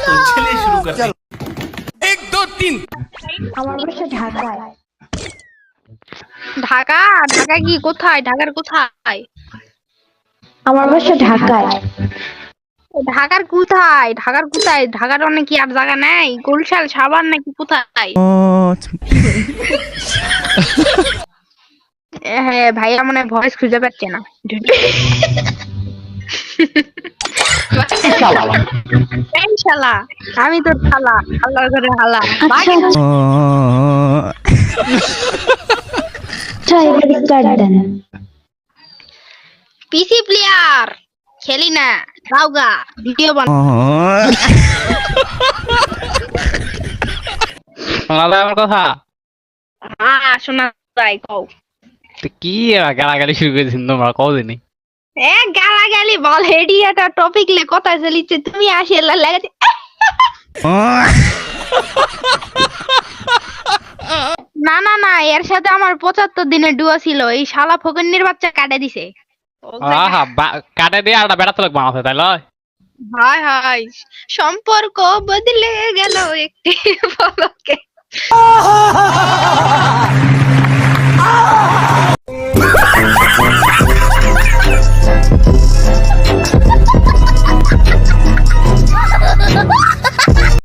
तो चलिए शुरू करते हैं। 1 2 3। আমার বাসা ঢাকায়। ঢাকা ঢাকা কি কোথায়? ঢাকার কোথায়? আমার বাসা ঢাকায়। ঢাকার কোথায়? ঢাকার কোথায়? ঢাকার অনেক কি আর জায়গা নাই? গুলশান সাভার নাকি কোথায়? হ্যাঁ ভাইয়া মনে ভয়েস খুঁজে পাচ্ছে না। এই শালা, আমি তো শালা, আল্লাহর ঘরে হালা। আচ্ছা আচ্ছা এবার স্টার্ট দেন। পিসি প্লেয়ার খেলি না, গাওগা ভিডিও বানা। শোনা যায় আমার কথা? শোনা যায়, কও। তো কি গালাগালি শুরু করেছেন তোমরা কদিনই? গালাগালি বল, হেডি একটা টপিক লে কথা চলিচ্ছে, তুমি আসি এলা লাগাতে। না না না, এর সাথে আমার 75 দিনের ডুয়া ছিল, এই শালা ফকন্নির বাচ্চা কাটে দিছে। আহা কাটে দিয়ে আরটা বেড়াতে লোক বানাতে তাই লয়? হায় হায়, সম্পর্ক বদলে গেল একটি পলকে।